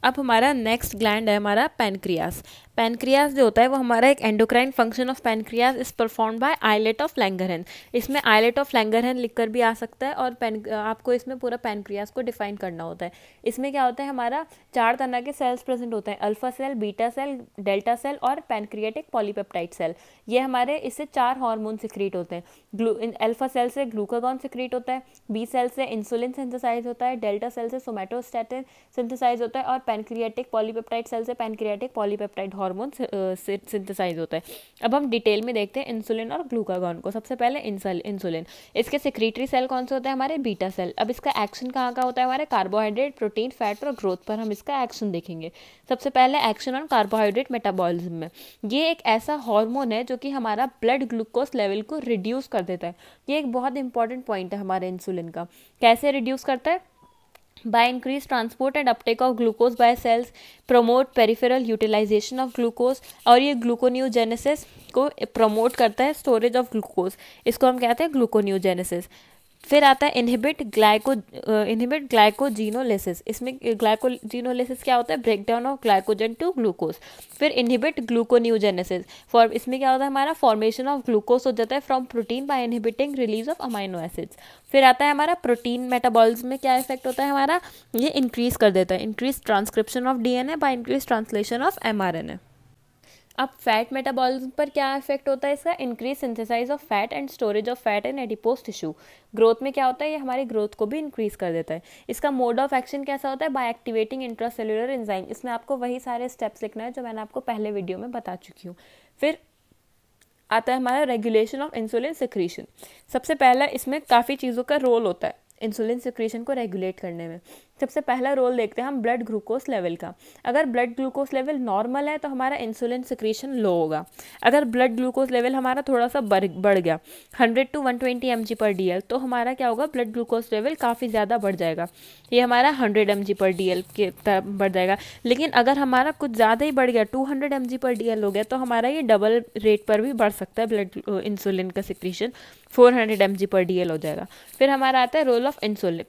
अब हमारा next gland है हमारा पैनक्रियास। पैनक्रियास जो होता है वो हमारा एक endocrine function of pancreas is perform by islet of Langerhans. इसमें आइलेट ऑफ लैंगरहैंस लिखकर भी आ सकता है और आपको इसमें पूरा पैनक्रियास को डिफाइन करना होता है। इसमें क्या होता है, हमारा 4 तरह के सेल्स प्रेजेंट होते हैं, alpha cell, beta cell, delta cell और पैनक्रियाटिक पॉलीपेप्टाइड सेल। ये हमारे इससे 4 हार्मोन सिक्रीट होते हैं। अल्फा सेल से ग्लूकागॉन सिक्रीट होता है, बी सेल से इंसुलिन सिंथेसाइज होता है, डेल्टा सेल से सोमेटोस्टैटिन सिंथेसाइज होता है और पैनक्रियाटिक पॉलीपेप्टाइड सेल से पैनक्रियाटिक पॉलीपेप्टाइड हार्मोन सिंथेसाइज होता है। अब हम डिटेल में देखते हैं इंसुलिन और ग्लूकागॉन को। सबसे पहले इंसुलिन, इसके सेक्रेटरी सेल कौन से होते हैं, हमारे बीटा सेल। अब इसका एक्शन कहाँ का होता है, हमारे कार्बोहाइड्रेट, प्रोटीन, फैट और ग्रोथ पर हम इसका एक्शन देखेंगे। सबसे पहले एक्शन ऑन कार्बोहाइड्रेट मेटाबॉलिज्म में, ये एक ऐसा हार्मोन है जो कि हमारा ब्लड ग्लूकोज लेवल को रिड्यूस कर देता है। ये एक बहुत इंपॉर्टेंट पॉइंट है हमारे इंसुलिन का। कैसे रिड्यूस करता है, by increased transport and uptake of glucose by cells, promote peripheral utilization of glucose, और ये ग्लूकोनियोजेनेसिस को प्रमोट करता है, स्टोरेज ऑफ ग्लूकोज, इसको हम कहते हैं ग्लूकोनियोजेनेसिस। फिर आता है इनहिबिट ग्लाइकोजीनोलिसिस। इसमें ग्लाइकोजीनोलिसिस क्या होता है, breakdown of glycogen to glucose. फिर इनहिबिट ग्लूकोनियोजेनेसिस, इसमें क्या होता है, हमारा फॉर्मेशन ऑफ ग्लूकोज हो जाता है from protein by inhibiting release of amino acids. फिर आता है हमारा प्रोटीन मेटाबॉलिज्म में क्या इफेक्ट होता है हमारा, ये इंक्रीज कर देता है, increase transcription of DNA by increase translation of mRNA. अब फैट मेटाबॉलिज्म पर क्या इफेक्ट होता है इसका, increase synthesize of fat and storage of fat in adipose tissue. Growth में क्या होता है, ये हमारी ग्रोथ को भी इंक्रीज कर देता है। इसका मोड ऑफ एक्शन कैसा होता है, बाय एक्टिवेटिंग इंट्रासेल्युलर एंजाइम। इसमें आपको वही सारे स्टेप्स लिखना है जो मैंने आपको पहले वीडियो में बता चुकी हूँ। फिर आता है हमारा रेगुलेशन ऑफ इंसुलिन सिक्रीशन। सबसे पहला इसमें काफ़ी चीज़ों का रोल होता है इंसुलिन सिक्रीशन को रेगुलेट करने में। सबसे पहला रोल देखते हैं हम ब्लड ग्लूकोज लेवल का। अगर ब्लड ग्लूकोज लेवल नॉर्मल है तो हमारा इंसुलिन सिक्रीशन लो होगा। अगर ब्लड ग्लूकोज लेवल हमारा थोड़ा सा बढ़ गया 100 to 120 mg/dl, तो हमारा क्या होगा, ब्लड ग्लूकोज लेवल काफ़ी ज़्यादा बढ़ जाएगा, ये हमारा 100 mg/dl के तरफ बढ़ जाएगा। लेकिन अगर हमारा कुछ ज़्यादा ही बढ़ गया 200 mg/dl हो गया, तो हमारा ये डबल रेट पर भी बढ़ सकता है, ब्लड इंसुलिन का सिक्रीशन 400 mg/dl हो जाएगा। फिर हमारा आता है रोल ऑफ इंसुलिन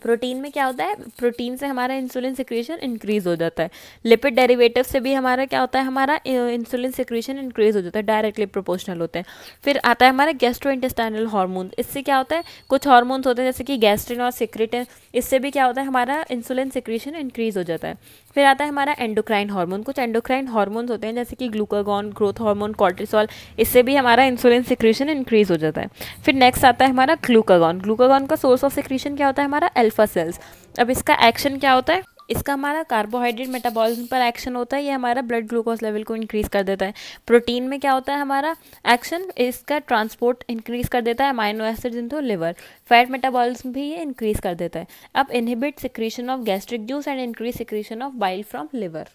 प्रोटीन में क्या होता है, प्रोटीन से हमारा इंसुलिन सिक्रीशन इंक्रीज हो जाता है। लिपिड डेरिवेटिव से भी हमारा क्या होता है, हमारा इंसुलिन सिक्रीशन इंक्रीज हो जाता है, डायरेक्टली प्रोपोर्शनल होते हैं। फिर आता है हमारा गैस्ट्रोइंटेस्टाइनल हार्मोन। इससे क्या होता है, कुछ हार्मोन्स होते हैं जैसे कि गैस्ट्रिन और सिक्रेटिन, इससे भी क्या होता है, हमारा इंसुलिन सिक्रीशन इंक्रीज हो जाता है। फिर आता है हमारा एंडोक्राइन हार्मोन। कुछ एंडोक्राइन हार्मोन्स होते हैं जैसे कि ग्लूकागॉन, ग्रोथ हार्मोन, कॉर्टिसोल, इससे भी हमारा इंसुलिन सिक्रीशन इंक्रीज हो जाता है। फिर नेक्स्ट आता है हमारा ग्लूकागॉन का सोर्स ऑफ सिक्रीशन क्या होता है, हमारा अल्फा सेल्स। अब इसका एक्शन क्या होता है, इसका हमारा कार्बोहाइड्रेट मेटाबॉलिज्म पर एक्शन होता है, ये हमारा ब्लड ग्लूकोज लेवल को इंक्रीज कर देता है। प्रोटीन में क्या होता है हमारा एक्शन, इसका ट्रांसपोर्ट इंक्रीज कर देता है amino acids into liver. Fat metabolism भी ये इंक्रीज कर देता है। अब inhibit secretion of gastric juice and increase secretion of bile from liver.